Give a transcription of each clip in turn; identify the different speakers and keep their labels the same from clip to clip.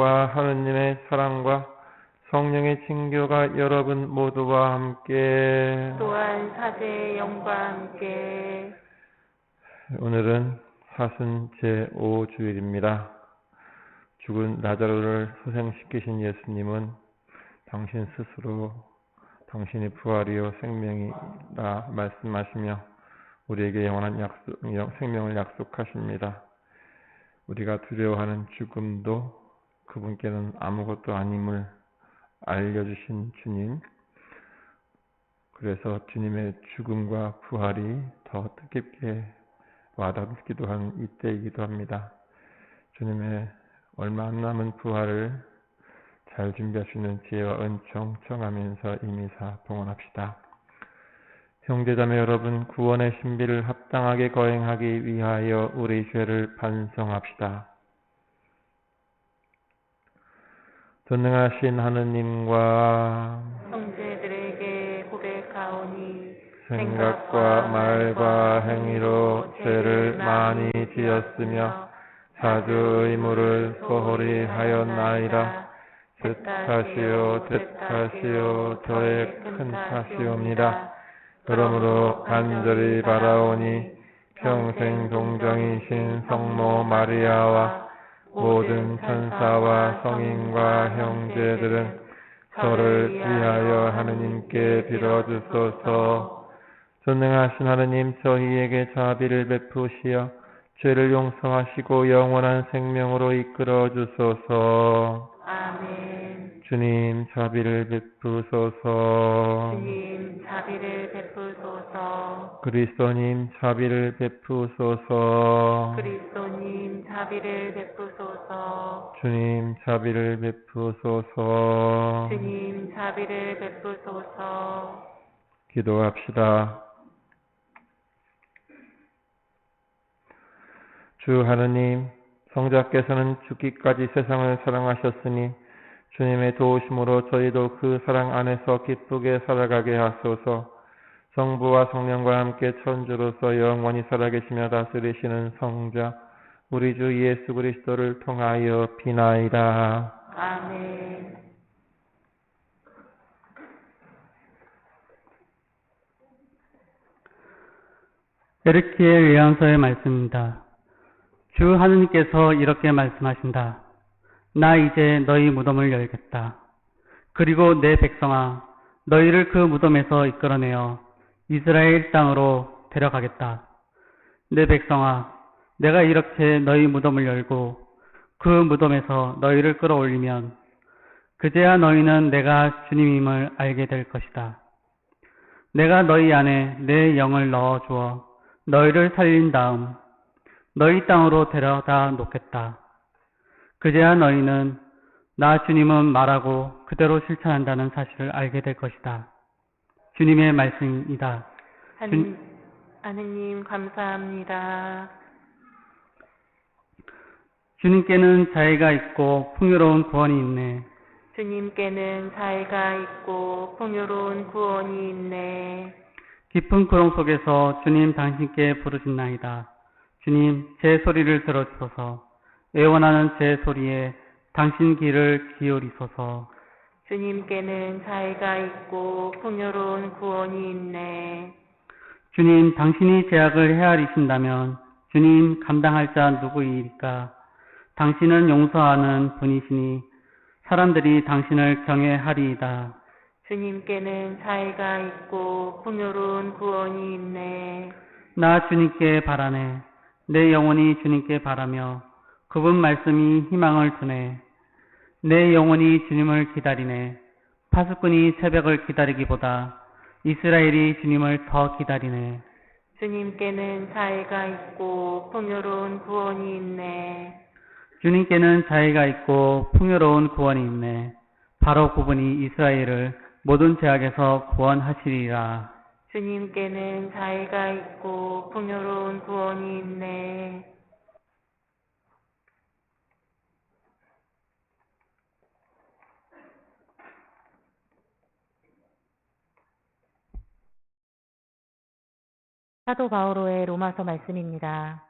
Speaker 1: 영광과 하느님의 사랑과 성령의 친교가 여러분 모두와 함께
Speaker 2: 또한 사제의 영광과 함께
Speaker 1: 오늘은 사순 제5주일입니다. 죽은 라자로를 소생시키신 예수님은 당신 스스로 당신이 부활이요 생명이라 말씀하시며 우리에게 영원한 생명을 약속하십니다. 우리가 두려워하는 죽음도 그분께는 아무것도 아님을 알려주신 주님, 그래서 주님의 죽음과 부활이 더 뜻깊게 와닿기도 한 이때이기도 합니다. 주님의 얼마 안 남은 부활을 잘 준비할 수 있는 지혜와 은총 청하면서 이미사 봉헌합시다. 형제자매 여러분, 구원의 신비를 합당하게 거행하기 위하여 우리 죄를 반성합시다. 전능하신 하느님과
Speaker 2: 형제들에게 고백하오니
Speaker 1: 생각과 말과 행위로 죄를 많이 지었으며 자주 의무를 소홀히 하였나이다. 제 탓이요 저의 큰 탓이옵니다. 그러므로 간절히 바라오니 평생 동정이신 성모 마리아와 모든 천사와 성인과 형제들은 저를 위하여 하느님께 빌어주소서. 전능하신 하느님, 저희에게 자비를 베푸시어 죄를 용서하시고 영원한 생명으로 이끌어 주소서.
Speaker 2: 아멘.
Speaker 1: 주님, 자비를 베푸소서.
Speaker 2: 주님 자비를 베푸소서.
Speaker 1: 그리스도님, 자비를 베푸소서.
Speaker 2: 그리스도님 자비를 베푸소서.
Speaker 1: 주님, 자비를 베푸소서.
Speaker 2: 주님 자비를 베푸소서.
Speaker 1: 기도합시다. 주 하느님, 성자께서는 죽기까지 세상을 사랑하셨으니 주님의 도우심으로 저희도 그 사랑 안에서 기쁘게 살아가게 하소서. 성부와 성령과 함께 천주로서 영원히 살아계시며 다스리시는 성자 우리 주 예수 그리스도를 통하여 비나이다.
Speaker 2: 아멘.
Speaker 3: 에르키엘 외양서의 말씀입니다. 주 하느님께서 이렇게 말씀하신다. 나 이제 너희 무덤을 열겠다. 그리고 내 백성아, 너희를 그 무덤에서 이끌어내어 이스라엘 땅으로 데려가겠다. 내 백성아, 내가 이렇게 너희 무덤을 열고 그 무덤에서 너희를 끌어올리면 그제야 너희는 내가 주님임을 알게 될 것이다. 내가 너희 안에 내 영을 넣어 주어 너희를 살린 다음 너희 땅으로 데려다 놓겠다. 그제야 너희는 나 주님은 말하고 그대로 실천한다는 사실을 알게 될 것이다. 주님의 말씀이다.
Speaker 2: 하느님 감사합니다.
Speaker 3: 주님께는 자애가 있고 풍요로운 구원이 있네.
Speaker 2: 주님께는 자애가 있고 풍요로운 구원이 있네.
Speaker 3: 깊은 구름 속에서 주님 당신께 부르짖나이다. 주님, 제 소리를 들어주소서. 애원하는 제 소리에 당신 귀를 기울이소서.
Speaker 2: 주님께는 자애가 있고 풍요로운 구원이 있네.
Speaker 3: 주님, 당신이 죄악을 헤아리신다면 주님 감당할 자 누구이리까? 당신은 용서하는 분이시니 사람들이 당신을 경외하리이다.
Speaker 2: 주님께는 자애가 있고 풍요로운 구원이 있네.
Speaker 3: 나 주님께 바라네. 내 영혼이 주님께 바라며 그분 말씀이 희망을 주네. 내 영혼이 주님을 기다리네. 파수꾼이 새벽을 기다리기보다 이스라엘이 주님을 더 기다리네.
Speaker 2: 주님께는 자애가 있고 풍요로운 구원이 있네.
Speaker 3: 주님께는 자애가 있고 풍요로운 구원이 있네. 바로 그분이 이스라엘을 모든 죄악에서 구원하시리라.
Speaker 2: 주님께는 자애가 있고 풍요로운 구원이 있네.
Speaker 4: 사도 바오로의 로마서 말씀입니다.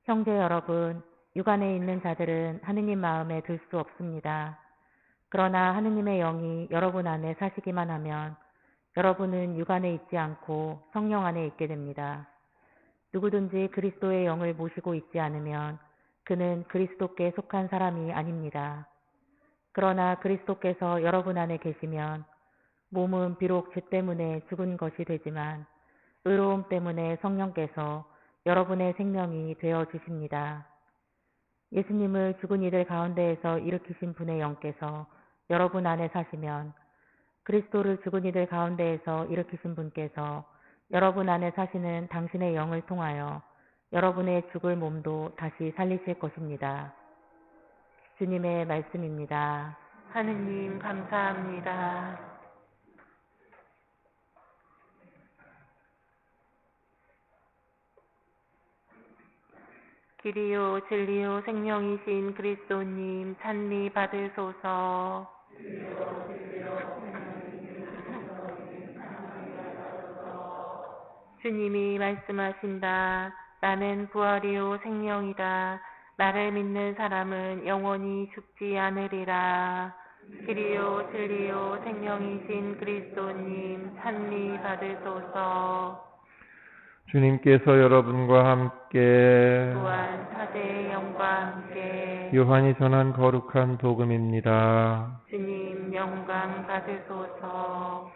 Speaker 4: 형제 여러분, 육안에 있는 자들은 하느님 마음에 들 수 없습니다. 그러나 하느님의 영이 여러분 안에 사시기만 하면 여러분은 육안에 있지 않고 성령 안에 있게 됩니다. 누구든지 그리스도의 영을 모시고 있지 않으면 그는 그리스도께 속한 사람이 아닙니다. 그러나 그리스도께서 여러분 안에 계시면 몸은 비록 죄 때문에 죽은 것이 되지만 의로움 때문에 성령께서 여러분의 생명이 되어 주십니다. 예수님을 죽은 이들 가운데에서 일으키신 분의 영께서 여러분 안에 사시면 그리스도를 죽은 이들 가운데에서 일으키신 분께서 여러분 안에 사시는 당신의 영을 통하여 여러분의 죽을 몸도 다시 살리실 것입니다. 주님의 말씀입니다.
Speaker 2: 하느님 감사합니다. 길이요 진리요 생명이신 그리스도님 찬미 받으소서. 주님이 말씀하신다. 나는 부활이요 생명이다. 나를 믿는 사람은 영원히 죽지 않으리라. 길이요 진리요 생명이신 그리스도님 찬미 받으소서.
Speaker 1: 주님께서 여러분과 함께
Speaker 2: 또한 사제의 영과 함께
Speaker 1: 요한이 전한 거룩한 복음입니다.
Speaker 2: 주님 영광 받으소서.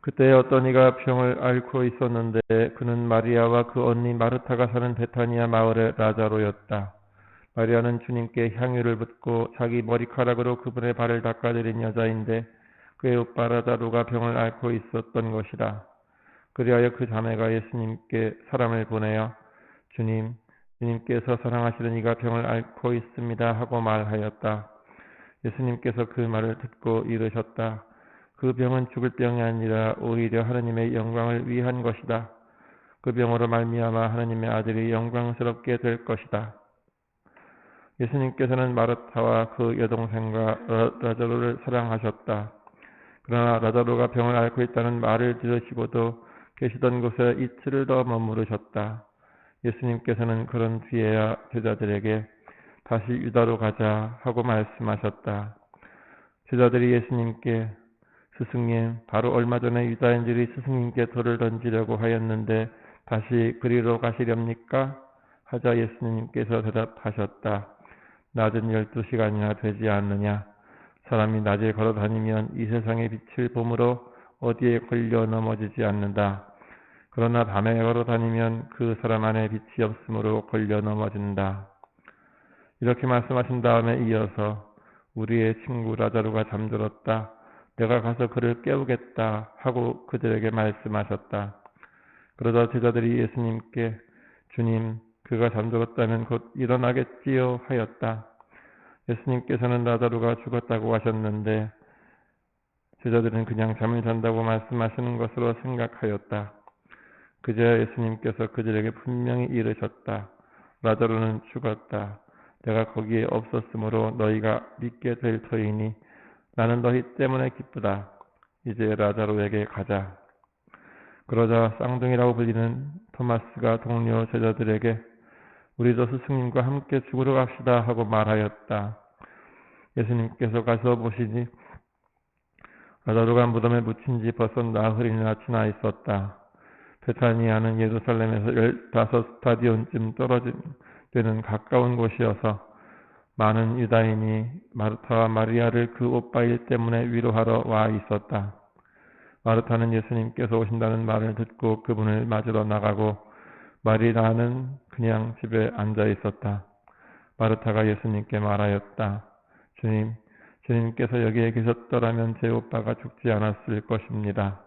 Speaker 1: 그때 어떤 이가 병을 앓고 있었는데 그는 마리아와 그 언니 마르타가 사는 베타니아 마을의 라자로였다. 마리아는 주님께 향유를 붓고 자기 머리카락으로 그분의 발을 닦아드린 여자인데 그의 오빠 라자로가 병을 앓고 있었던 것이다. 그리하여 그 자매가 예수님께 사람을 보내어 주님께서 사랑하시는 이가 병을 앓고 있습니다 하고 말하였다. 예수님께서 그 말을 듣고 이르셨다. 그 병은 죽을 병이 아니라 오히려 하느님의 영광을 위한 것이다. 그 병으로 말미암아 하느님의 아들이 영광스럽게 될 것이다. 예수님께서는 마르타와 그 여동생과 라자로를 사랑하셨다. 그러나 라자로가 병을 앓고 있다는 말을 들으시고도 계시던 곳에 이틀을 더 머무르셨다. 예수님께서는 그런 뒤에야 제자들에게 다시 유다로 가자 하고 말씀하셨다. 제자들이 예수님께 스승님, 바로 얼마 전에 유다인들이 스승님께 돌을 던지려고 하였는데 다시 그리로 가시렵니까? 하자 예수님께서 대답하셨다. 낮은 12시간이나 되지 않느냐? 사람이 낮에 걸어다니면 이 세상의 빛을 보므로 어디에 걸려 넘어지지 않는다. 그러나 밤에 걸어다니면 그 사람 안에 빛이 없으므로 걸려 넘어진다. 이렇게 말씀하신 다음에 이어서 우리의 친구 라자로가 잠들었다. 내가 가서 그를 깨우겠다 하고 그들에게 말씀하셨다. 그러자 제자들이 예수님께 주님, 그가 잠들었다면 곧 일어나겠지요 하였다. 예수님께서는 라자로가 죽었다고 하셨는데 제자들은 그냥 잠을 잔다고 말씀하시는 것으로 생각하였다. 그제야 예수님께서 그들에게 분명히 이르셨다. 라자로는 죽었다. 내가 거기에 없었으므로 너희가 믿게 될 터이니 나는 너희 때문에 기쁘다. 이제 라자로에게 가자. 그러자 쌍둥이라고 불리는 토마스가 동료 제자들에게 우리도 스승님과 함께 죽으러 갑시다 하고 말하였다. 예수님께서 가서 보시니 라자로가 무덤에 묻힌 지 벌써 나흘이나 지나 있었다. 베타니아는 예루살렘에서 15스타디온쯤 떨어지는 가까운 곳이어서 많은 유다인이 마르타와 마리아를 그 오빠 일 때문에 위로하러 와 있었다. 마르타는 예수님께서 오신다는 말을 듣고 그분을 맞으러 나가고 마리아는 그냥 집에 앉아 있었다. 마르타가 예수님께 말하였다. 주님께서 여기에 계셨더라면 제 오빠가 죽지 않았을 것입니다.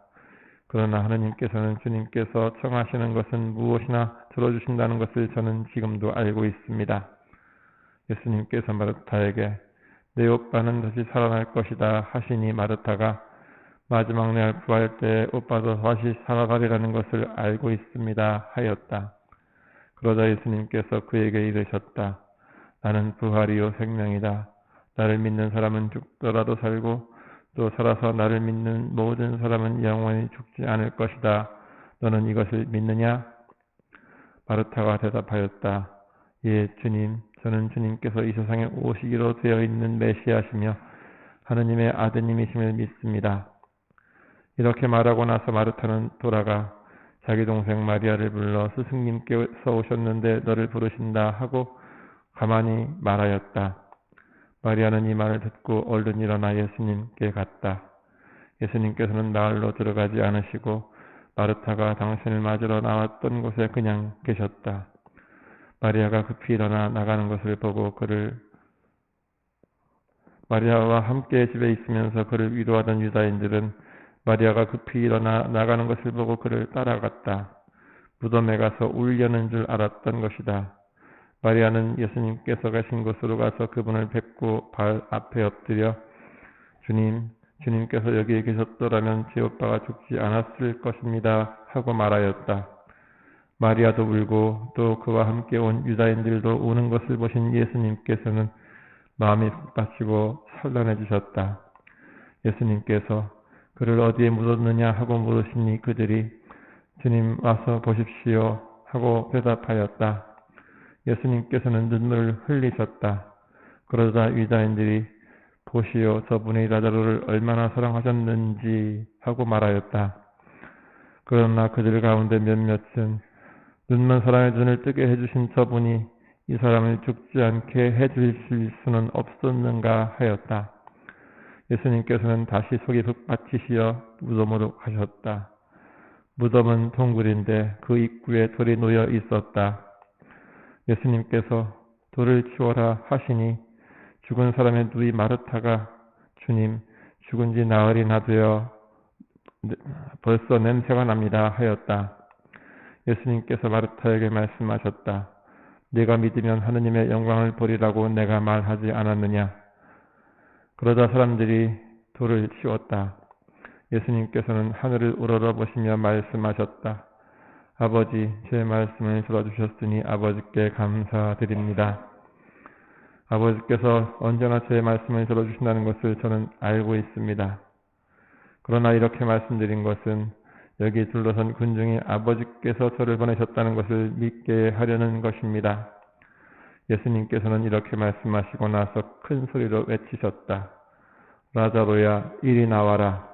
Speaker 1: 그러나 하느님께서는 주님께서 청하시는 것은 무엇이나 들어주신다는 것을 저는 지금도 알고 있습니다. 예수님께서 마르타에게 내 오빠는 다시 살아날 것이다 하시니 마르타가 마지막 날 부활 때 오빠도 다시 살아가리라는 것을 알고 있습니다 하였다. 그러자 예수님께서 그에게 이르셨다. 나는 부활이요 생명이다. 나를 믿는 사람은 죽더라도 살고 또 살아서 나를 믿는 모든 사람은 영원히 죽지 않을 것이다. 너는 이것을 믿느냐? 마르타가 대답하였다. 예, 주님, 저는 주님께서 이 세상에 오시기로 되어 있는 메시아시며 하느님의 아드님이심을 믿습니다. 이렇게 말하고 나서 마르타는 돌아가 자기 동생 마리아를 불러 스승님께서 오셨는데 너를 부르신다 하고 가만히 말하였다. 마리아는 이 말을 듣고 얼른 일어나 예수님께 갔다. 예수님께서는 마을로 들어가지 않으시고 마르타가 당신을 맞으러 나왔던 곳에 그냥 계셨다. 마리아가 급히 일어나 나가는 것을 보고 마리아와 함께 집에 있으면서 그를 위로하던 유다인들은 마리아가 급히 일어나 나가는 것을 보고 그를 따라갔다. 무덤에 가서 울려는 줄 알았던 것이다. 마리아는 예수님께서 계신 곳으로 가서 그분을 뵙고 발 앞에 엎드려 주님께서 여기에 계셨더라면 제 오빠가 죽지 않았을 것입니다 하고 말하였다. 마리아도 울고 또 그와 함께 온 유다인들도 우는 것을 보신 예수님께서는 마음이 북받치고 산란해지셨다. 예수님께서 그를 어디에 묻었느냐 하고 물으시니 그들이 주님 와서 보십시오 하고 대답하였다. 예수님께서는 눈물을 흘리셨다. 그러자 유다인들이 보시오 저분이 라자로를 얼마나 사랑하셨는지 하고 말하였다. 그러나 그들 가운데 몇몇은 눈먼 사람의 눈을 뜨게 해주신 저분이 이 사람을 죽지 않게 해주실 수는 없었는가 하였다. 예수님께서는 다시 속이 북받치시어 무덤으로 가셨다. 무덤은 동굴인데 그 입구에 돌이 놓여 있었다. 예수님께서 돌을 치워라 하시니 죽은 사람의 누이 마르타가 주님 죽은 지 나흘이나 되어 벌써 냄새가 납니다 하였다. 예수님께서 마르타에게 말씀하셨다. 네가 믿으면 하느님의 영광을 보리라고 내가 말하지 않았느냐. 그러자 사람들이 돌을 치웠다. 예수님께서는 하늘을 우러러보시며 말씀하셨다. 아버지, 제 말씀을 들어주셨으니 아버지께 감사드립니다. 아버지께서 언제나 제 말씀을 들어주신다는 것을 저는 알고 있습니다. 그러나 이렇게 말씀드린 것은 여기 둘러선 군중이 아버지께서 저를 보내셨다는 것을 믿게 하려는 것입니다. 예수님께서는 이렇게 말씀하시고 나서 큰 소리로 외치셨다. 라자로야, 이리 나와라.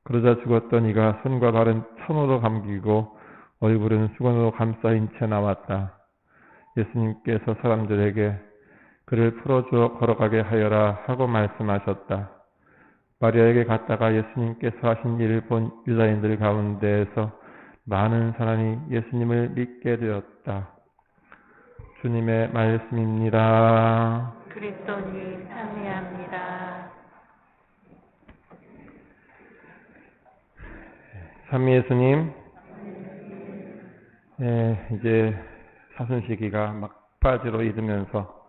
Speaker 1: 그러자 죽었던 이가 손과 발은 천으로 감기고 얼굴은 수건으로 감싸인 채 나왔다. 예수님께서 사람들에게 그를 풀어주어 걸어가게 하여라 하고 말씀하셨다. 마리아에게 갔다가 예수님께서 하신 일을 본 유다인들 가운데에서 많은 사람이 예수님을 믿게 되었다. 주님의 말씀입니다.
Speaker 2: 그리스도님 참여합니다.
Speaker 1: 삼위 예수님, 이제 사순시기가 막바지로 이르면서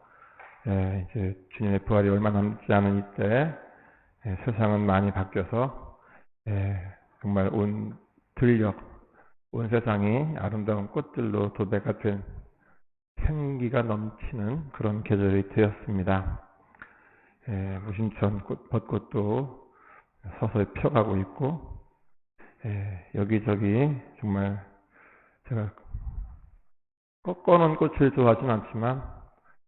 Speaker 1: 이제 주님의 부활이 얼마 남지 않은 이때 세상은 많이 바뀌어서 정말 온 세상이 아름다운 꽃들로 도배가 된 생기가 넘치는 그런 계절이 되었습니다. 무심천 벚꽃도 서서히 펴가고 있고 여기저기 정말 제가 꺾어놓은 꽃을 좋아하진 않지만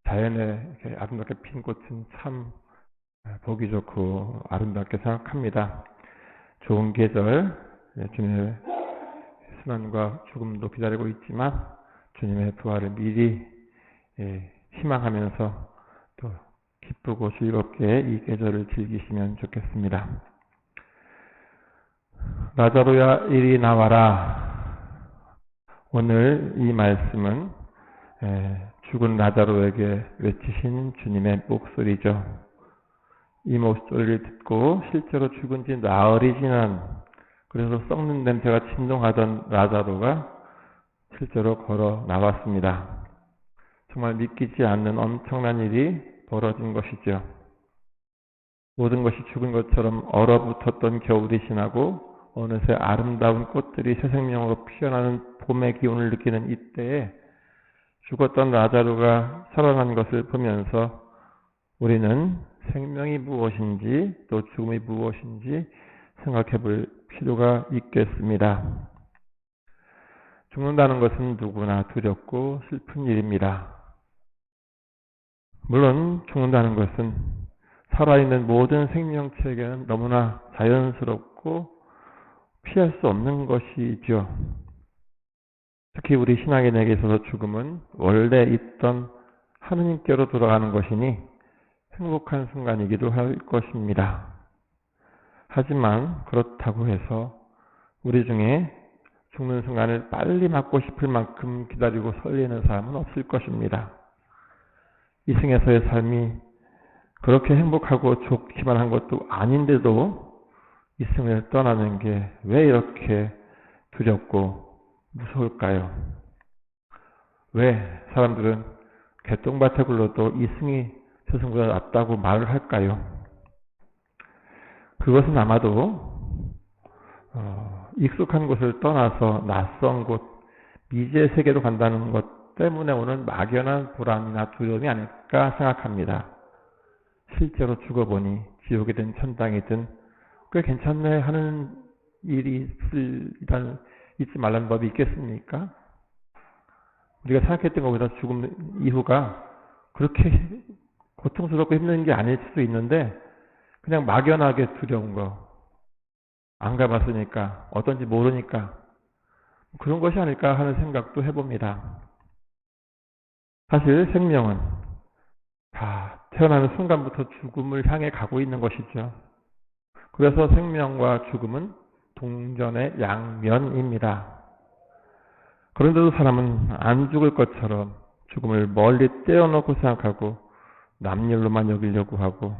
Speaker 1: 자연에 이렇게 아름답게 핀 꽃은 참 보기 좋고 아름답게 생각합니다. 좋은 계절, 주님의 순환과 죽음도 기다리고 있지만 주님의 부활을 미리 희망하면서 또 기쁘고 즐겁게 이 계절을 즐기시면 좋겠습니다. 라자로야 이리 나와라. 오늘 이 말씀은 죽은 라자로에게 외치신 주님의 목소리죠. 이 목소리를 듣고 실제로 죽은 지 나흘이 지난 그래서 썩는 냄새가 침동하던 라자로가 실제로 걸어 나왔습니다. 정말 믿기지 않는 엄청난 일이 벌어진 것이죠. 모든 것이 죽은 것처럼 얼어붙었던 겨울이 지나고 어느새 아름다운 꽃들이 새 생명으로 피어나는 봄의 기운을 느끼는 이때에 죽었던 라자로가 살아난 것을 보면서 우리는 생명이 무엇인지 또 죽음이 무엇인지 생각해 볼 필요가 있겠습니다. 죽는다는 것은 누구나 두렵고 슬픈 일입니다. 물론 죽는다는 것은 살아있는 모든 생명체에게는 너무나 자연스럽고 피할 수 없는 것이죠. 특히 우리 신앙인에게 있어서 죽음은 원래 있던 하느님께로 돌아가는 것이니 행복한 순간이기도 할 것입니다. 하지만 그렇다고 해서 우리 중에 죽는 순간을 빨리 맞고 싶을 만큼 기다리고 설레는 사람은 없을 것입니다. 이승에서의 삶이 그렇게 행복하고 좋기만 한 것도 아닌데도 이승을 떠나는 게 왜 이렇게 두렵고 무서울까요? 왜 사람들은 개똥밭에 굴러도 이승이 저승보다 낫다고 말을 할까요? 그것은 아마도 익숙한 곳을 떠나서 낯선 곳, 미지의 세계로 간다는 것 때문에 오는 막연한 불안이나 두려움이 아닐까 생각합니다. 실제로 죽어보니 지옥이든 천당이든 꽤 괜찮네 하는 일이 잊지 말라는 법이 있겠습니까? 우리가 생각했던 것보다 죽음 이후가 그렇게 고통스럽고 힘든 게 아닐 수도 있는데 그냥 막연하게 두려운 거, 안 가봤으니까 어떤지 모르니까 그런 것이 아닐까 하는 생각도 해봅니다. 사실 생명은 다 태어나는 순간부터 죽음을 향해 가고 있는 것이죠. 그래서 생명과 죽음은 동전의 양면입니다. 그런데도 사람은 안 죽을 것처럼 죽음을 멀리 떼어놓고 생각하고 남일로만 여기려고 하고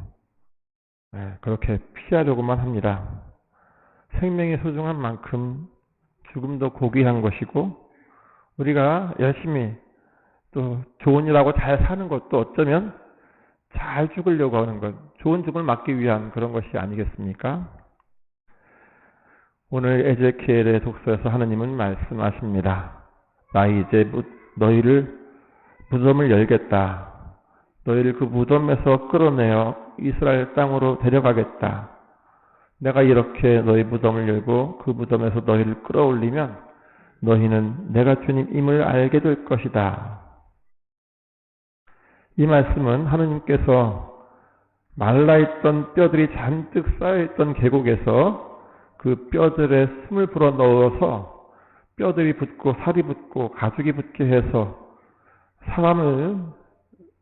Speaker 1: 그렇게 피하려고만 합니다. 생명이 소중한 만큼 죽음도 고귀한 것이고 우리가 열심히 또 좋은 일하고 잘 사는 것도 어쩌면 잘 죽으려고 하는 것, 좋은 죽음을 막기 위한 그런 것이 아니겠습니까? 오늘 에제키엘의 독서에서 하느님은 말씀하십니다. 나 이제 너희를 무덤을 열겠다. 너희를 그 무덤에서 끌어내어 이스라엘 땅으로 데려가겠다. 내가 이렇게 너희 무덤을 열고 그 무덤에서 너희를 끌어올리면 너희는 내가 주님임을 알게 될 것이다. 이 말씀은 하느님께서 말라있던 뼈들이 잔뜩 쌓여있던 계곡에서 그 뼈들에 숨을 불어넣어서 뼈들이 붙고 살이 붙고 가죽이 붙게 해서 사람을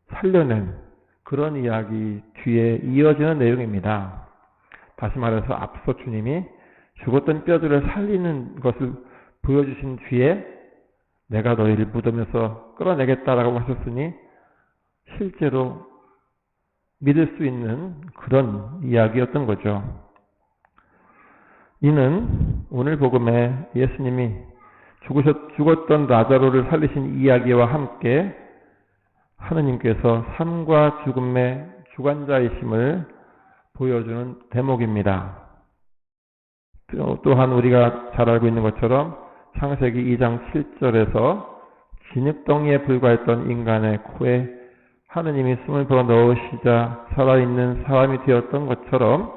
Speaker 1: 살려낸 그런 이야기 뒤에 이어지는 내용입니다. 다시 말해서 앞서 주님이 죽었던 뼈들을 살리는 것을 보여주신 뒤에 내가 너희를 무덤에서 끌어내겠다라고 하셨으니 실제로 믿을 수 있는 그런 이야기였던 거죠. 이는 오늘 복음에 예수님이 죽었던 라자로를 살리신 이야기와 함께 하느님께서 삶과 죽음의 주관자이심을 보여주는 대목입니다. 또한 우리가 잘 알고 있는 것처럼 창세기 2장 7절에서 진흙덩이에 불과했던 인간의 코에 하느님이 숨을 불어넣으시자 살아있는 사람이 되었던 것처럼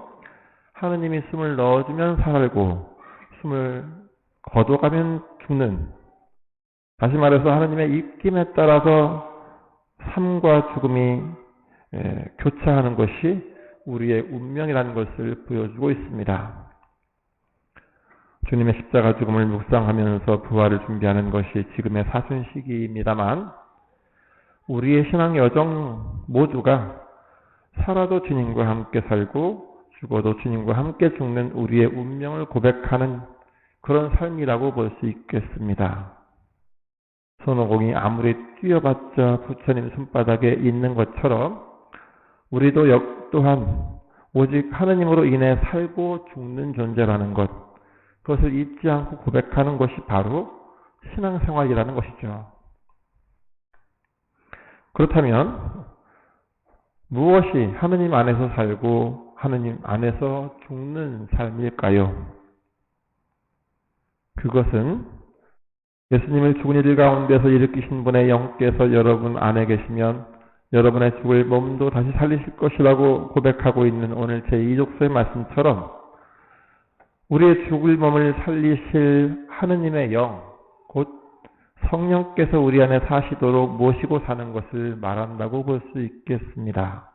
Speaker 1: 하느님이 숨을 넣어주면 살고 숨을 거둬가면 죽는, 다시 말해서 하느님의 입김에 따라서 삶과 죽음이 교차하는 것이 우리의 운명이라는 것을 보여주고 있습니다. 주님의 십자가 죽음을 묵상하면서 부활을 준비하는 것이 지금의 사순 시기입니다만 우리의 신앙 여정 모두가 살아도 주님과 함께 살고 죽어도 주님과 함께 죽는 우리의 운명을 고백하는 그런 삶이라고 볼 수 있겠습니다. 손오공이 아무리 뛰어봤자 부처님 손바닥에 있는 것처럼 우리도 또한 오직 하느님으로 인해 살고 죽는 존재라는 것, 그것을 잊지 않고 고백하는 것이 바로 신앙생활이라는 것이죠. 그렇다면 무엇이 하느님 안에서 살고 하느님 안에서 죽는 삶일까요? 그것은 예수님을 죽은 이들 가운데서 일으키신 분의 영께서 여러분 안에 계시면 여러분의 죽을 몸도 다시 살리실 것이라고 고백하고 있는 오늘 제2독서의 말씀처럼 우리의 죽을 몸을 살리실 하느님의 영, 곧 성령께서 우리 안에 사시도록 모시고 사는 것을 말한다고 볼 수 있겠습니다.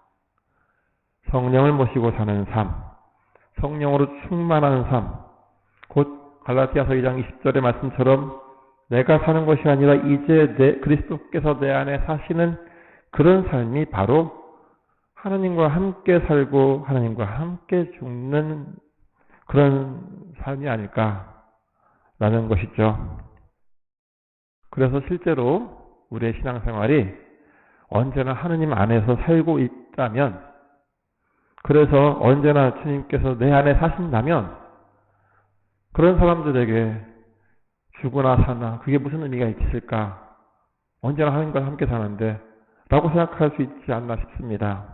Speaker 1: 성령을 모시고 사는 삶, 성령으로 충만한 삶, 곧 갈라디아서 2장 20절의 말씀처럼 내가 사는 것이 아니라 이제 그리스도께서 내 안에 사시는 그런 삶이 바로 하나님과 함께 살고 하나님과 함께 죽는 그런 삶이 아닐까라는 것이죠. 그래서 실제로 우리의 신앙생활이 언제나 하나님 안에서 살고 있다면, 그래서 언제나 주님께서 내 안에 사신다면 그런 사람들에게 죽으나 사나 그게 무슨 의미가 있을까? 언제나 하나님과 함께 사는데 라고 생각할 수 있지 않나 싶습니다.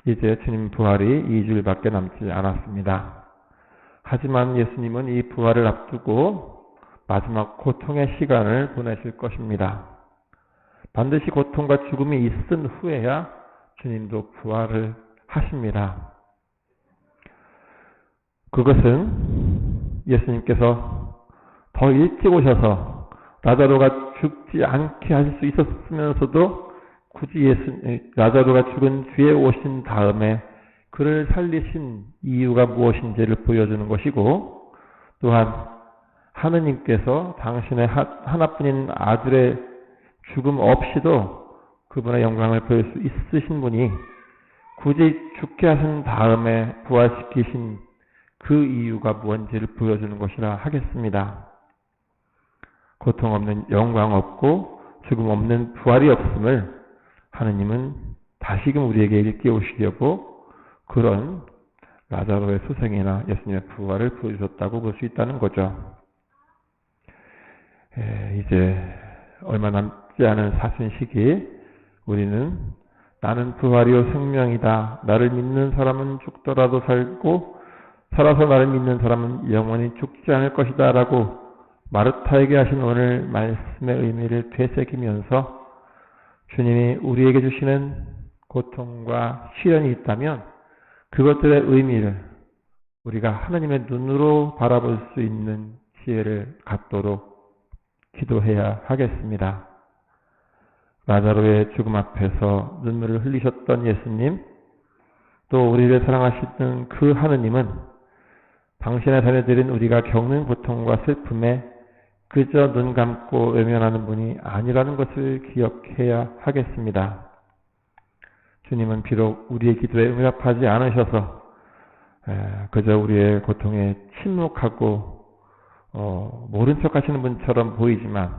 Speaker 1: 이제 주님 부활이 2주일밖에 남지 않았습니다. 하지만 예수님은 이 부활을 앞두고 마지막 고통의 시간을 보내실 것입니다. 반드시 고통과 죽음이 있은 후에야 주님도 부활을 하십니다. 그것은 예수님께서 더 일찍 오셔서 라자로가 죽지 않게 하실 수 있었으면서도 굳이 라자로가 죽은 뒤에 오신 다음에 그를 살리신 이유가 무엇인지를 보여주는 것이고, 또한 하느님께서 당신의 하나뿐인 아들의 죽음 없이도 그분의 영광을 보일 수 있으신 분이 굳이 죽게 하신 다음에 부활시키신 그 이유가 무엇인지를 보여주는 것이라 하겠습니다. 고통 없는 영광 없고 죽음 없는 부활이 없음을 하느님은 다시금 우리에게 일깨우시려고 그런 라자로의 소생이나 예수님의 부활을 보여주셨다고 볼 수 있다는 거죠. 이제 얼마 남지 않은 사순 시기 우리는 나는 부활이요 생명이다. 나를 믿는 사람은 죽더라도 살고 살아서 나를 믿는 사람은 영원히 죽지 않을 것이다 라고 마르타에게 하신 오늘 말씀의 의미를 되새기면서 주님이 우리에게 주시는 고통과 시련이 있다면 그것들의 의미를 우리가 하나님의 눈으로 바라볼 수 있는 지혜를 갖도록 기도해야 하겠습니다. 라자로의 죽음 앞에서 눈물을 흘리셨던 예수님, 또 우리를 사랑하시는 그 하느님은 당신의 자녀들인 우리가 겪는 고통과 슬픔에 그저 눈 감고 외면하는 분이 아니라는 것을 기억해야 하겠습니다. 주님은 비록 우리의 기도에 응답하지 않으셔서 그저 우리의 고통에 침묵하고 모른 척 하시는 분처럼 보이지만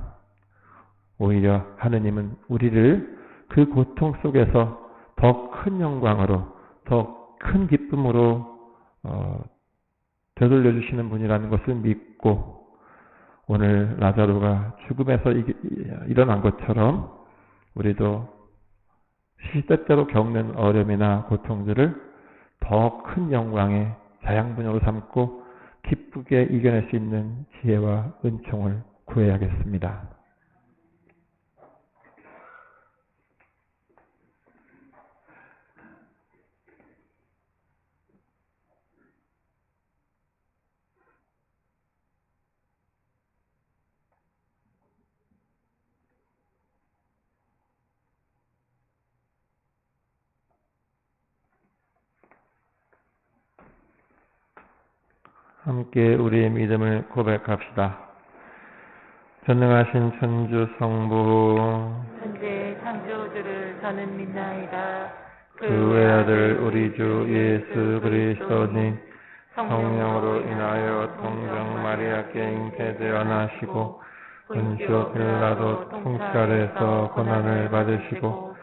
Speaker 1: 오히려 하느님은 우리를 그 고통 속에서 더 큰 영광으로 더 큰 기쁨으로 되돌려 주시는 분이라는 것을 믿고 오늘 라자로가 죽음에서 일어난 것처럼 우리도 시시때때로 겪는 어려움이나 고통들을 더 큰 영광의 자양분으로 삼고 기쁘게 이겨낼 수 있는 지혜와 은총을 구해야겠습니다. 함께 우리의 믿음을 고백합시다. 전능하신 천주 성부
Speaker 2: 천지의 창조주를 저는 믿나이다.
Speaker 1: 그 외아들 우리 주 예수 그리스도님 성령으로 인하여 동정 마리아께 잉태되어 나시고 본시오 빌라도 통치 아래에서 고난을 받으시고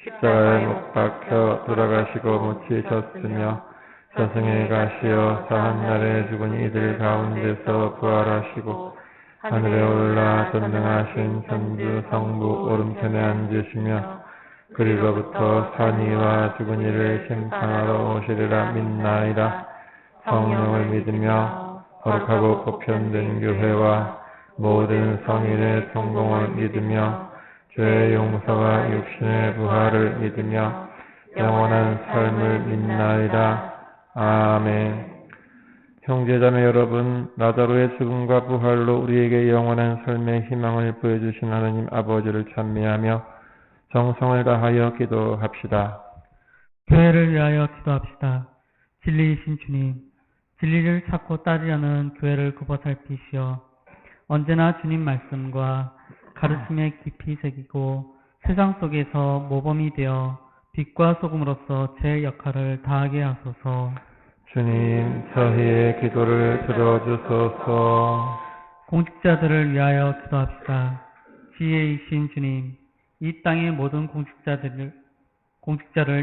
Speaker 1: 십자가에 못 박혀 돌아가시고 묻히셨으며 저승에 가시어 사한날에 죽은 이들 가운데서 부활하시고 하늘에 올라 전능하신 천주 성부 오른편에 앉으시며 그리로부터 산 이와 죽은 이를 심판하러 오시리라 믿나이다. 성령을 믿으며 거룩하고 보편된 교회와 모든 성인의 성공을 믿으며 죄의 용서와 육신의 부활을 믿으며 영원한 삶을 믿나이다. 아멘. 형제자매 여러분, 라자로의 죽음과 부활로 우리에게 영원한 삶의 희망을 보여주신 하느님 아버지를 찬미하며 정성을 다하여 기도합시다.
Speaker 3: 교회를 위하여 기도합시다. 진리이신 주님, 진리를 찾고 따르려는 교회를 굽어 살피시어 언제나 주님 말씀과 가르침에 깊이 새기고 세상 속에서 모범이 되어 빛과 소금으로서 제 역할을 다하게 하소서.
Speaker 1: 주님, 저희의 기도를 들어주소서.
Speaker 3: 공직자들을 위하여 기도합시다. 지혜이신 주님, 이 땅의 모든 공직자를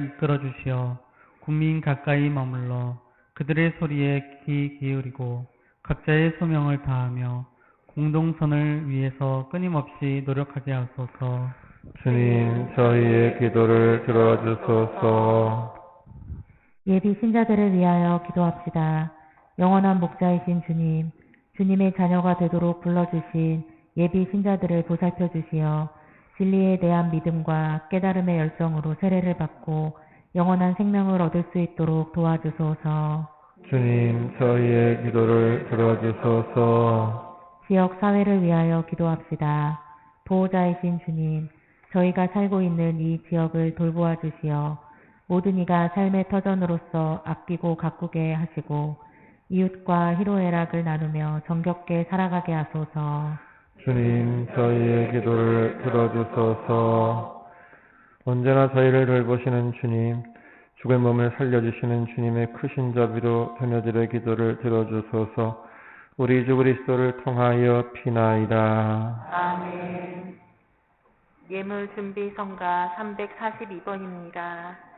Speaker 3: 이끌어 주시어 국민 가까이 머물러 그들의 소리에 귀 기울이고 각자의 소명을 다하며 공동선을 위해서 끊임없이 노력하게 하소서.
Speaker 1: 주님, 저희의 기도를 들어주소서.
Speaker 4: 예비 신자들을 위하여 기도합시다. 영원한 목자이신 주님, 주님의 자녀가 되도록 불러주신 예비 신자들을 보살펴 주시어 진리에 대한 믿음과 깨달음의 열정으로 세례를 받고 영원한 생명을 얻을 수 있도록 도와주소서.
Speaker 1: 주님, 저희의 기도를 들어주소서.
Speaker 4: 지역 사회를 위하여 기도합시다. 보호자이신 주님, 저희가 살고 있는 이 지역을 돌보아 주시어 모든 이가 삶의 터전으로서 아끼고 가꾸게 하시고 이웃과 희로애락을 나누며 정겹게 살아가게 하소서.
Speaker 1: 주님, 저희의 기도를 들어주소서. 언제나 저희를 돌보시는 주님, 죽은 몸을 살려주시는 주님의 크신 자비로 자녀들의 기도를 들어주소서. 우리 주 그리스도를 통하여 비나이다.
Speaker 2: 아멘. 예물 준비 성가 342번입니다.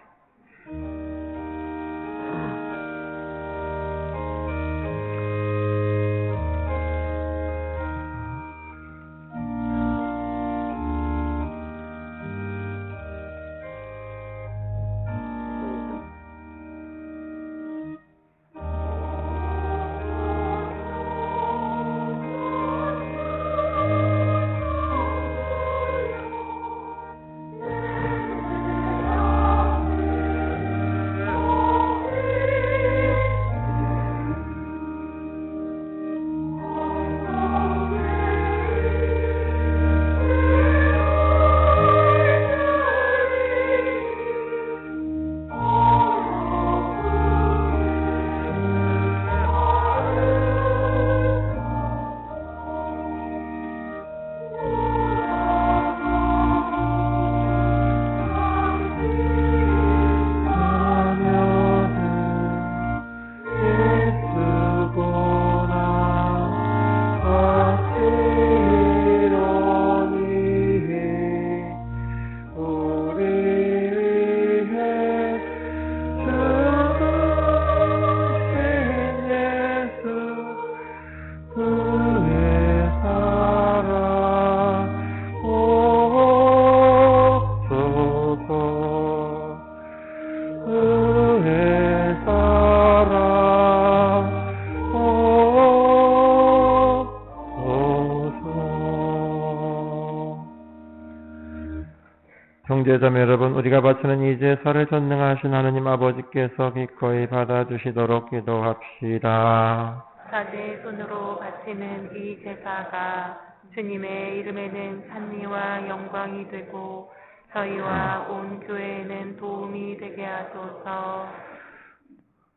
Speaker 1: 형제자매 여러분, 우리가 바치는 이 제사를 전능하신 하느님 아버지께서 기꺼이 받아주시도록 기도합시다.
Speaker 2: 사제 손으로 바치는 이 제사가 주님의 이름에는 찬미와 영광이 되고 저희와 온 교회에는 도움이 되게 하소서.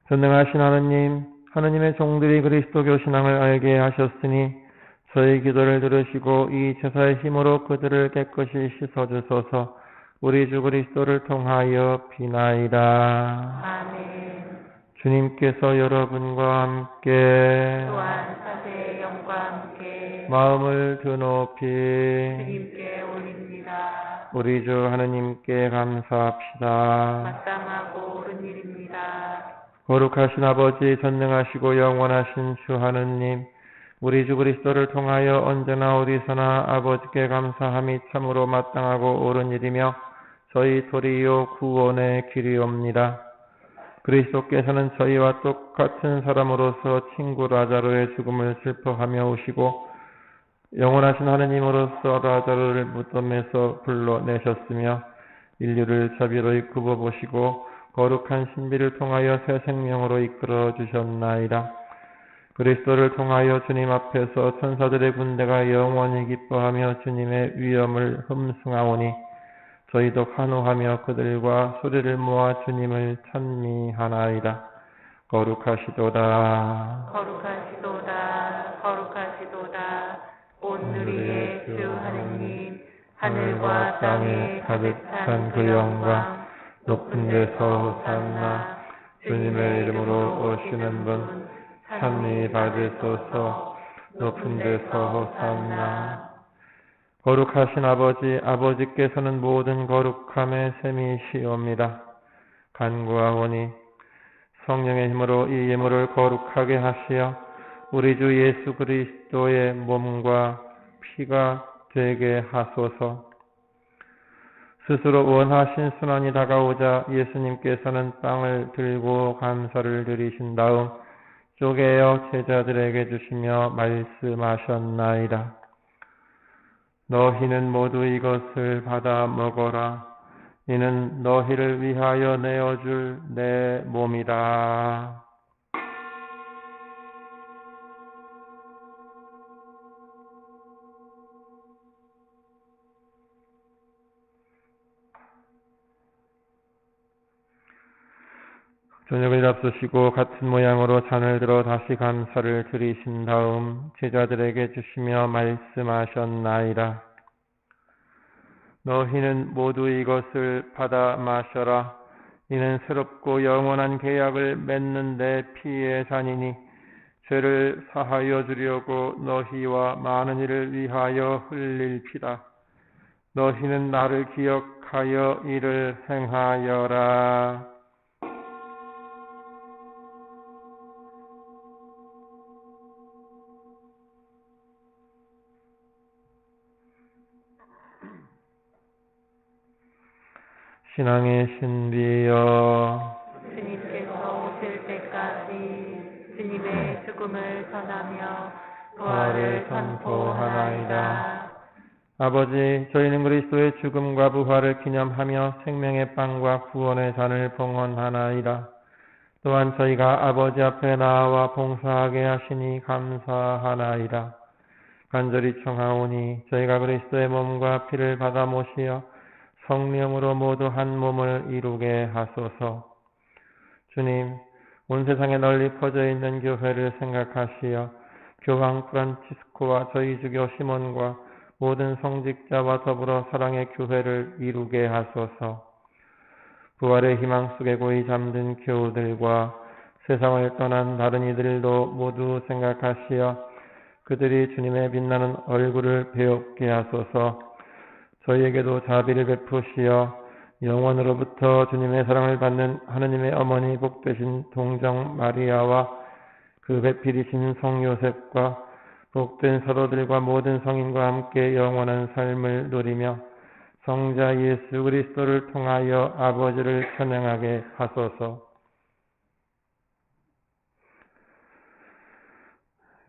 Speaker 1: 전능하신 하느님, 하느님의 종들이 그리스도교 신앙을 알게 하셨으니 저희 기도를 들으시고 이 제사의 힘으로 그들을 깨끗이 씻어주소서. 우리 주 그리스도를 통하여 비나이다.
Speaker 2: 아멘.
Speaker 1: 주님께서 여러분과 함께
Speaker 2: 또한 사제의 영과 함께
Speaker 1: 마음을 드높이
Speaker 2: 주님께 올립니다.
Speaker 1: 우리 주 하느님께 감사합시다.
Speaker 2: 마땅하고 옳은 일입니다.
Speaker 1: 거룩하신 아버지, 전능하시고 영원하신 주 하느님, 우리 주 그리스도를 통하여 언제나 어디서나 아버지께 감사함이 참으로 마땅하고 옳은 일이며 저희 도리요 구원의 길이옵니다. 그리스도께서는 저희와 똑같은 사람으로서 친구 라자로의 죽음을 슬퍼하며 오시고 영원하신 하느님으로서 라자로를 무덤에서 불러내셨으며 인류를 자비로이 굽어보시고 거룩한 신비를 통하여 새 생명으로 이끌어 주셨나이다. 그리스도를 통하여 주님 앞에서 천사들의 군대가 영원히 기뻐하며 주님의 위엄을 흠숭하오니 저희도 환호하며 그들과 소리를 모아 주님을 찬미하나이다. 거룩하시도다.
Speaker 2: 거룩하시도다. 거룩하시도다. 오늘의 주 하느님, 하늘과 땅에 가득한 그 영광, 높은 데서 호산나, 주님의 이름으로 오시는 분, 찬미 받으소서. 높은 데서 호산나. 거룩하신 아버지, 아버지께서는 모든 거룩함의 셈이시옵니다. 간구하오니 성령의 힘으로 이 예물을 거룩하게 하시어 우리 주 예수 그리스도의 몸과 피가 되게 하소서. 스스로 원하신 순환이 다가오자 예수님께서는 빵을 들고 감사를 드리신 다음 쪼개어 제자들에게 주시며 말씀하셨나이다. 너희는 모두 이것을 받아 먹어라. 이는 너희를 위하여 내어줄 내 몸이다. 저녁을 잡수시고 같은 모양으로 잔을 들어 다시 감사를 드리신 다음 제자들에게 주시며 말씀하셨나이다. 너희는 모두 이것을 받아 마셔라. 이는 새롭고 영원한 계약을 맺는 내 피의 잔이니 죄를 사하여 주려고 너희와 많은 이를 위하여 흘릴 피다. 너희는 나를 기억하여 이를 행하여라. 신앙의 신비여, 주님께서 오실 때까지 주님의 죽음을 전하며 부활을 선포하나이다.
Speaker 1: 아버지, 저희는 그리스도의 죽음과 부활을 기념하며 생명의 빵과 구원의 잔을 봉헌하나이다. 또한 저희가 아버지 앞에 나와 봉사하게 하시니 감사하나이다. 간절히 청하오니 저희가 그리스도의 몸과 피를 받아 모시어 성령으로 모두 한 몸을 이루게 하소서. 주님, 온 세상에 널리 퍼져 있는 교회를 생각하시어 교황 프란치스코와 저희 주교 시몬과 모든 성직자와 더불어 사랑의 교회를 이루게 하소서. 부활의 희망 속에 고이 잠든 교우들과 세상을 떠난 다른 이들도 모두 생각하시어 그들이 주님의 빛나는 얼굴을 배웁게 하소서. 저희에게도 자비를 베푸시어 영원으로부터 주님의 사랑을 받는 하느님의 어머니 복되신 동정 마리아와 그 배필이신 성 요셉과 복된 사도들과 모든 성인과 함께 영원한 삶을 누리며 성자 예수 그리스도를 통하여 아버지를 찬양하게 하소서.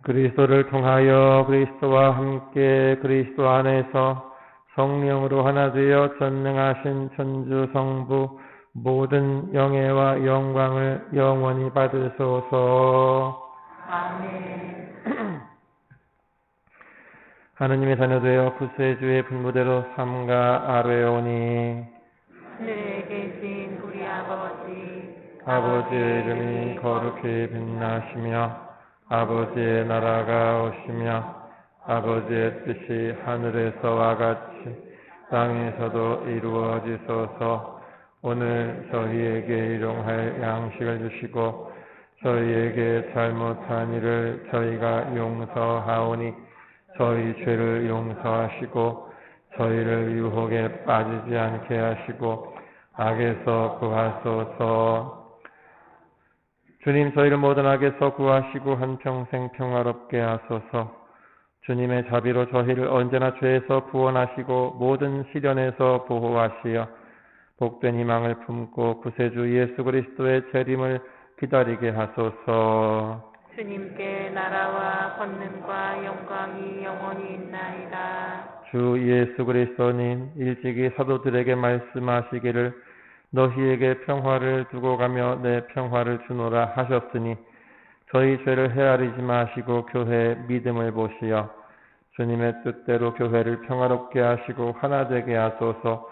Speaker 1: 그리스도를 통하여 그리스도와 함께 그리스도 안에서 성령으로 하나 되어 전능하신 천주 성부 모든 영예와 영광을 영원히 받으소서.
Speaker 2: 아멘.
Speaker 1: 하느님의 자녀되어 구세주의 분부대로 삼가 아뢰오니
Speaker 2: 하늘에 계신 우리
Speaker 1: 아버지의 이름이 거룩히 빛나시며 아버지의 나라가 오시며 아버지의 뜻이 하늘에서와 같이 땅에서도 이루어지소서. 오늘 저희에게 일용할 양식을 주시고 저희에게 잘못한 일을 저희가 용서하오니 저희 죄를 용서하시고 저희를 유혹에 빠지지 않게 하시고 악에서 구하소서. 주님, 저희를 모든 악에서 구하시고 한평생 평화롭게 하소서. 주님의 자비로 저희를 언제나 죄에서 구원하시고 모든 시련에서 보호하시어 복된 희망을 품고 구세주 예수 그리스도의 재림을 기다리게 하소서.
Speaker 2: 주님께 나라와 권능과 영광이 영원히 있나이다.
Speaker 1: 주 예수 그리스도님, 일찍이 사도들에게 말씀하시기를 너희에게 평화를 두고 가며 내 평화를 주노라 하셨으니
Speaker 2: 저희 죄를 헤아리지 마시고 교회의 믿음을 보시어 주님의 뜻대로 교회를 평화롭게 하시고 하나 되게 하소서.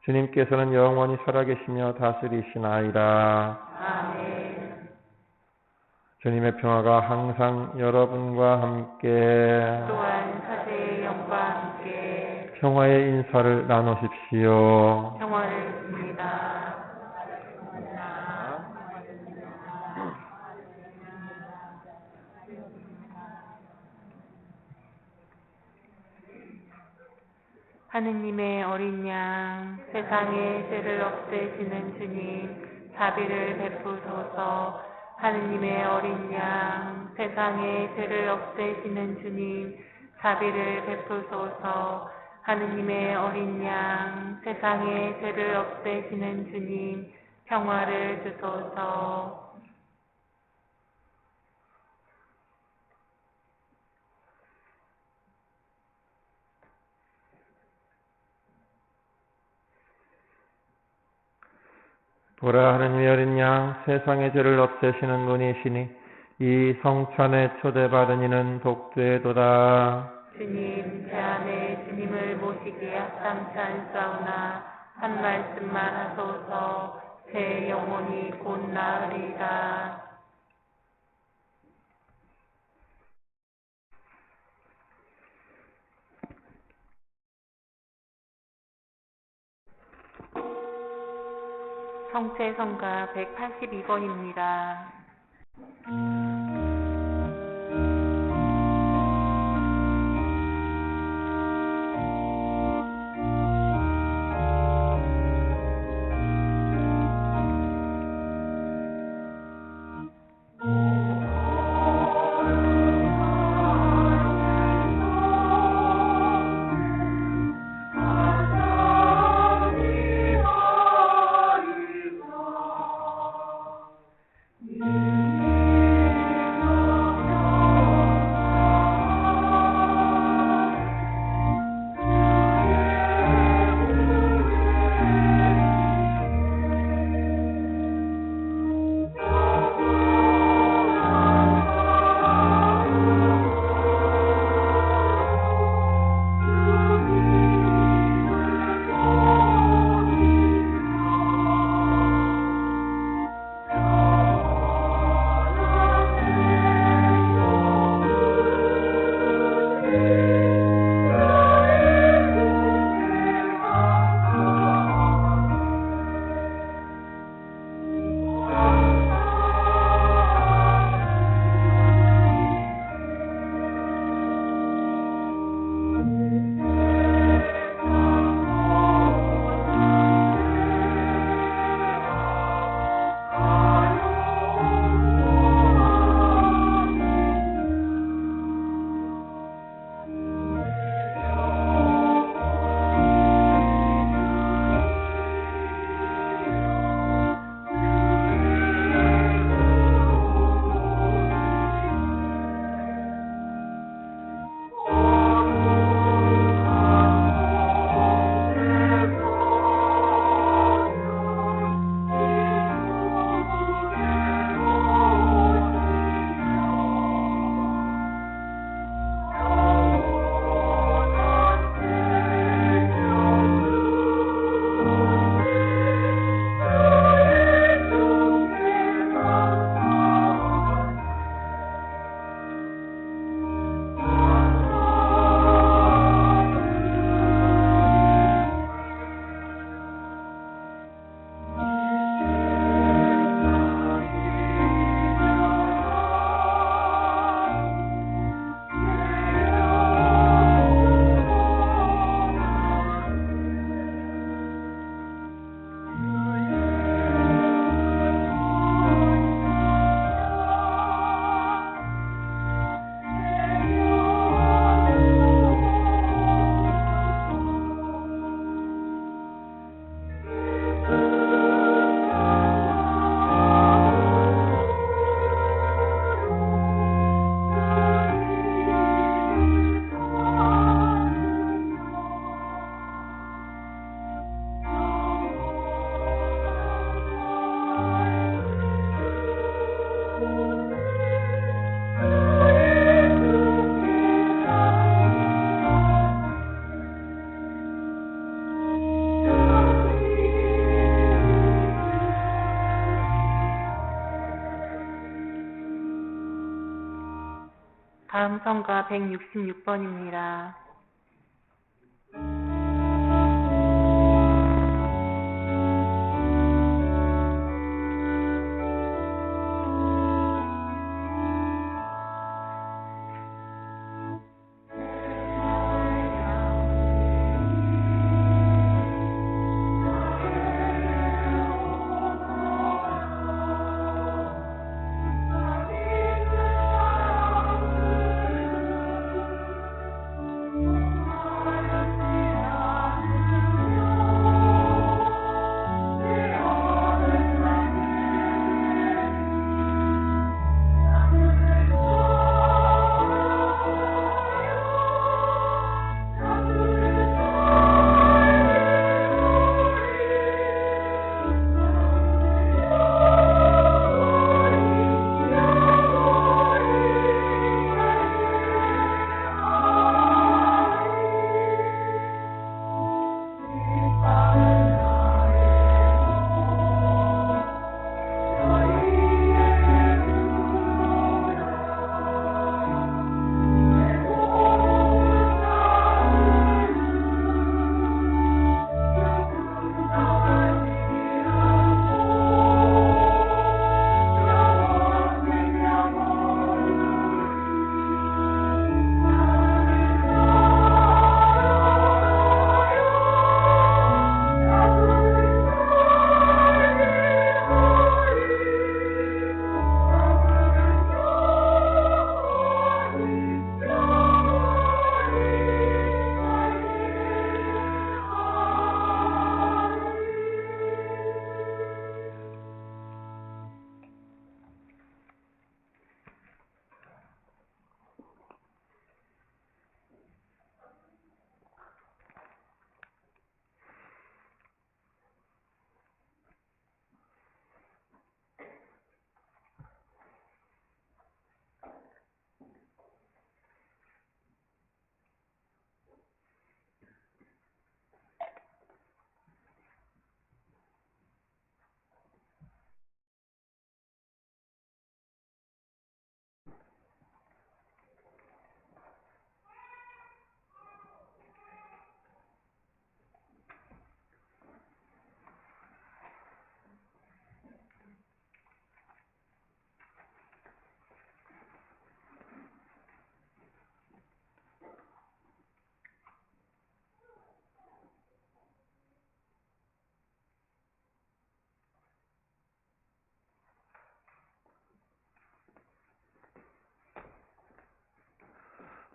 Speaker 2: 주님께서는 영원히 살아계시며 다스리시나이다.
Speaker 4: 아멘.
Speaker 2: 주님의 평화가 항상 여러분과 함께
Speaker 4: 또한 사제의 영과 함께
Speaker 2: 평화의 인사를 나누십시오.
Speaker 4: 평화를 줍니다. 하느님의 어린 양, 세상의 죄를 없애시는 주님, 자비를 베푸소서. 하느님의 어린 양, 세상의 죄를 없애시는 주님, 자비를 베푸소서. 하느님의 어린 양, 세상의 죄를 없애시는 주님, 평화를 주소서.
Speaker 2: 보라, 하느님의 어린 양, 세상의 죄를 없애시는 분이시니 이 성찬에 초대받은 이는 복되도다.
Speaker 4: 주님, 제 안에 주님을 모시기에 합당치 않사오나 한 말씀만 하소서. 제 영혼이 곧 나으리라. 성체성가 182번입니다.
Speaker 5: 다음 성가 166번입니다.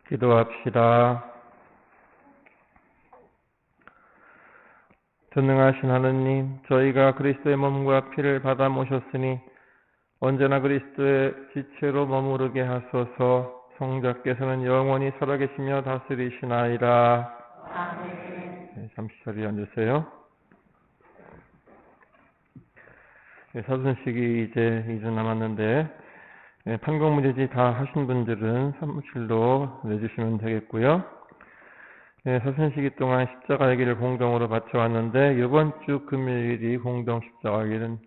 Speaker 2: 기도합시다. 전능하신 하느님, 저희가 그리스도의 몸과 피를 받아 모셨으니 언제나 그리스도의 지체로 머무르게 하소서. 성자께서는 영원히 살아계시며 다스리시나이다. 네, 잠시 자리에 앉으세요. 네, 사순식이 이제 2주 남았는데 판공문제지 다 하신 분들은 사무실로 내주시면 되겠고요. 사순시기 동안 십자가일기를 공동으로 바쳐왔는데 이번 주 금요일이 공동 십자가일기는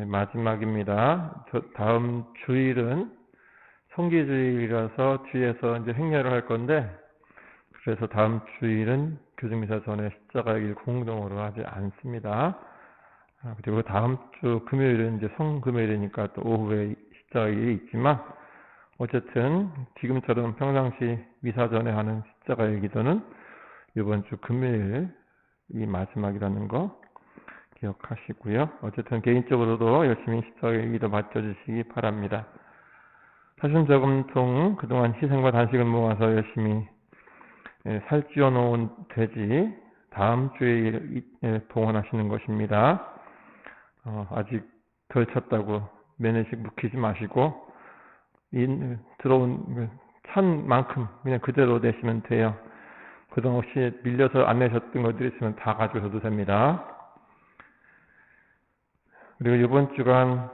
Speaker 2: 마지막입니다. 다음 주일은 성기주일이라서 뒤에서 이제 행렬을 할 건데, 그래서 다음 주일은 교주미사 전에 십자가일기를 공동으로 하지 않습니다. 그리고 다음 주 금요일은 이제 성금요일이니까 또 오후에 십자가일이 있지만, 어쨌든 지금처럼 평상시 미사 전에 하는 십자가일 기도는 이번 주 금요일이 마지막이라는 거 기억하시고요. 어쨌든 개인적으로도 열심히 십자가일 기도 맞춰주시기 바랍니다. 사순저금통 그동안 희생과 단식을 모아서 열심히 살찌워 놓은 돼지 다음 주에 봉헌하시는 것입니다. 아직 덜 찼다고 매일씩 묵히지 마시고 들어온 찬 만큼 그냥 그대로 내시면 돼요. 그동안 혹시 밀려서 안 내셨던 것들이 있으면 다 가져오셔도 됩니다. 그리고 이번 주간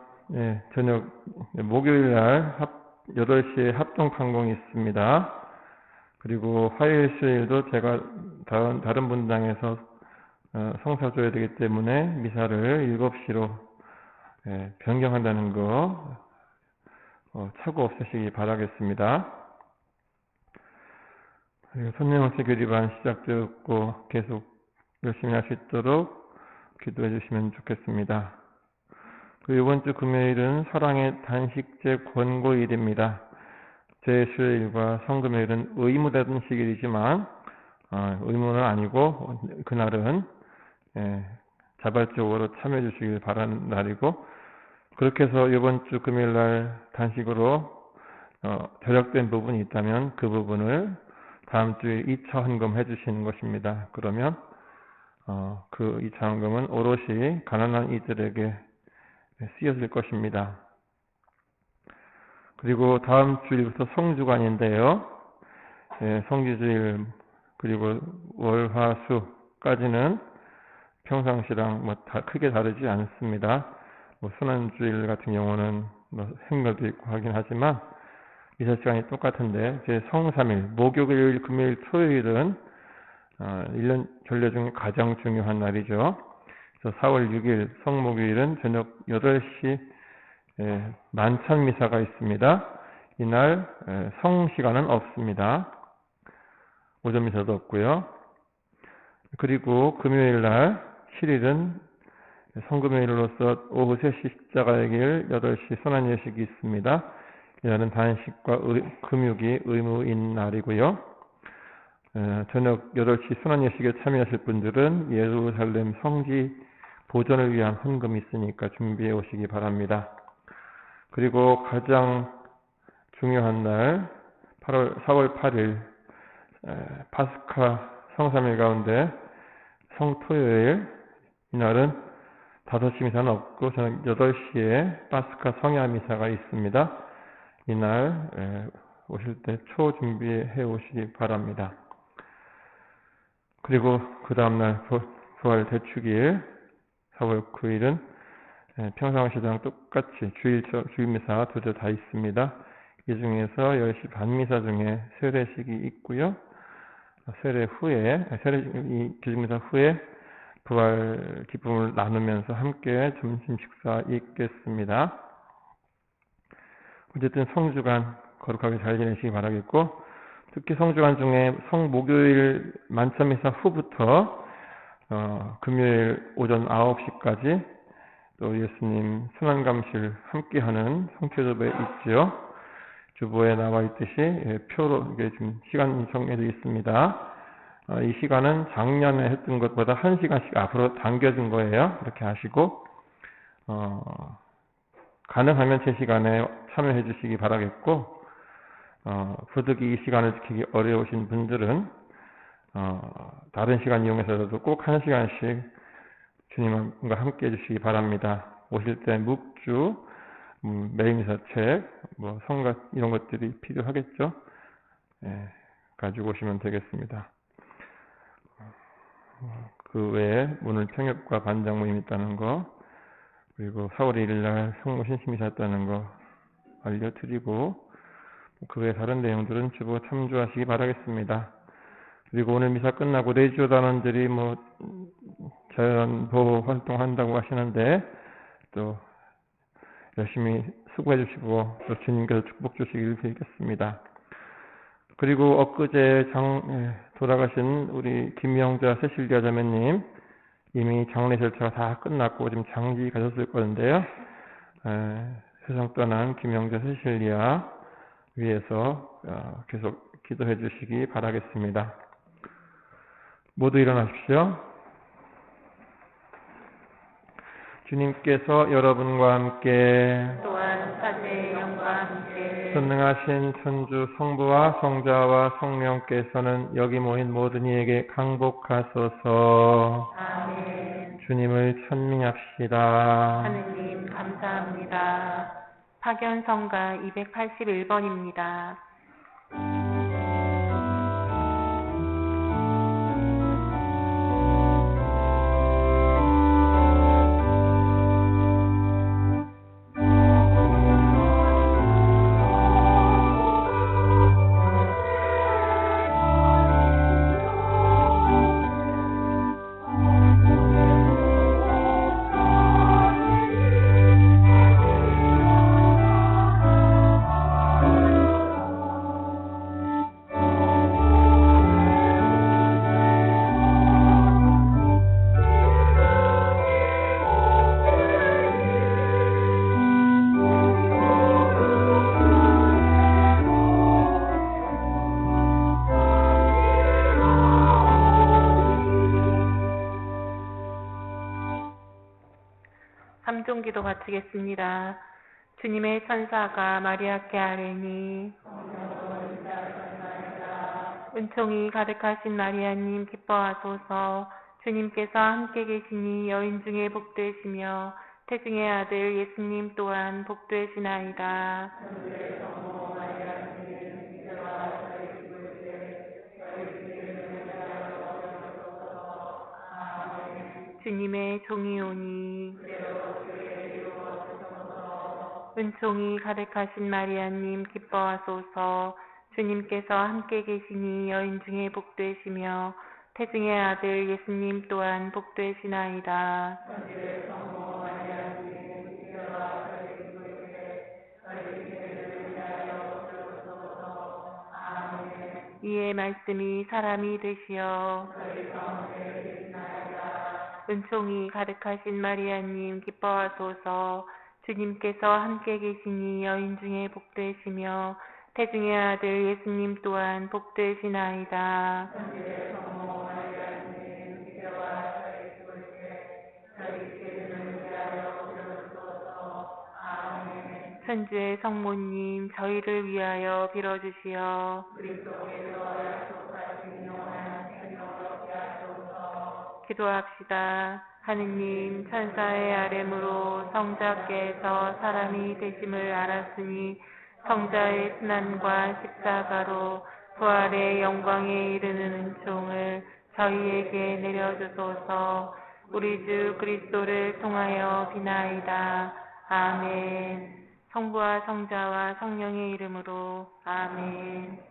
Speaker 2: 저녁 목요일 날 8시에 합동판공이 있습니다. 그리고 화요일 수요일도 제가 다른 분당에서 성사 줘야 되기 때문에 미사를 7시로 변경한다는 거 착오 없으시기 바라겠습니다. 그리고 선녀영세 교리반 시작되었고 계속 열심히 할 수 있도록 기도해 주시면 좋겠습니다. 그리고 이번 주 금요일은 사랑의 단식제 권고일입니다. 제 수요일과 성금요일은 의무단식일이지만 의무는 아니고 그날은 자발적으로 참여해 주시길 바라는 날이고, 그렇게 해서 이번 주 금요일 날 단식으로 절약된 부분이 있다면 그 부분을 다음 주에 2차 헌금해 주시는 것입니다. 그러면 그 2차 헌금은 오롯이 가난한 이들에게 쓰여질 것입니다. 그리고 다음 주일부터 성주간인데요. 성지주일 그리고 월화수까지는 평상시랑 크게 다르지 않습니다. 순환주일 같은 경우는 행렬도 있고 하긴 하지만 미사 시간이 똑같은데, 제 성삼일 목요일, 금요일, 토요일은 1년 전례 중에 가장 중요한 날이죠. 그래서 4월 6일 성목요일은 저녁 8시 만찬 미사가 있습니다. 이날 성시간은 없습니다. 오전 미사도 없고요. 그리고 금요일 날 7일은 성금요일로서 오후 3시 십자가의 길, 8시 선한예식이 있습니다. 이날은 단식과 금육이 의무인 날이고요. 저녁 8시 선한예식에 참여하실 분들은 예루살렘 성지 보존을 위한 헌금이 있으니까 준비해 오시기 바랍니다. 그리고 가장 중요한 날 4월 8일 파스카 성삼일 가운데 성토요일, 이날은 5시 미사는 없고 저녁 8시에 파스카 성야 미사가 있습니다. 이날 오실 때 초 준비해 오시기 바랍니다. 그리고 그 다음날 부활 대축일 4월 9일은 평상시랑 똑같이 주일 미사 2절 다 있습니다. 이 중에서 10시 반 미사 중에 세례식이 있고요. 세례 기중미사 후에 부활 기쁨을 나누면서 함께 점심 식사 있겠습니다. 어쨌든 성주간 거룩하게 잘 지내시기 바라겠고, 특히 성주간 중에 성목요일 만찬미사 후부터 금요일 오전 9시까지 또 예수님 순환감실 함께하는 성체조배 있죠. 주보에 나와 있듯이 표로 이게 지금 시간 정해져 있습니다. 이 시간은 작년에 했던 것보다 1시간씩 앞으로 당겨진 거예요. 이렇게 하시고 가능하면 제 시간에 참여해 주시기 바라겠고, 부득이 이 시간을 지키기 어려우신 분들은 다른 시간 이용해서라도 꼭 1시간씩 주님과 함께 해주시기 바랍니다. 오실 때 묵주, 매일미사책, 성가 이런 것들이 필요하겠죠. 가지고 오시면 되겠습니다. 그 외에 오늘 평협과 반장 모임 있다는 거, 그리고 4월 1일 날 성모 신심미사 있다는 거 알려드리고, 그 외 다른 내용들은 주보 참조하시기 바라겠습니다. 그리고 오늘 미사 끝나고 레지오 단원들이 자연보호 활동한다고 하시는데 또 열심히 수고해 주시고 또 주님께서 축복 주시길 빌겠습니다. 그리고 엊그제 돌아가신 우리 김영자 세실리아 자매님, 이미 장례 절차가 다 끝났고 지금 장지 가셨을 건데요. 세상 떠난 김영자 세실리아 위해서 계속 기도해 주시기 바라겠습니다. 모두 일어나십시오. 주님께서 여러분과 함께
Speaker 5: 또한 사제의 영과 함께
Speaker 2: 전능하신 천주 성부와 성자와 성령께서는 여기 모인 모든 이에게 강복하소서.
Speaker 5: 아멘.
Speaker 2: 주님을 찬미합시다.
Speaker 5: 하느님 감사합니다. 파견성가 281번입니다. 기도 바치겠습니다. 주님의 천사가 마리아께 아뢰니 은총이 가득하신 마리아님 기뻐하소서. 주님께서 함께 계시니 여인 중에 복되시며 태중의 아들 예수님 또한 복되시나이다. 주님의 종이 오니 은총이 가득하신 마리아님 기뻐하소서. 주님께서 함께 계시니 여인 중에 복되시며 태중의 아들 예수님 또한 복되시나이다. 이의 말씀이 사람이 되시어 은총이 가득하신 마리아님 기뻐하소서. 주님께서 함께 계시니 여인 중에 복되시며 태중의 아들 예수님 또한 복되시나이다. 천주의 성모님 저희를 위하여 빌어주시어 기도합시다. 하느님 천사의 아뢰므로 성자께서 사람이 되심을 알았으니 성자의 순환과 십자가로 부활의 영광에 이르는 은총을 저희에게 내려주소서. 우리 주 그리스도를 통하여 비나이다. 아멘. 성부와 성자와 성령의 이름으로 아멘.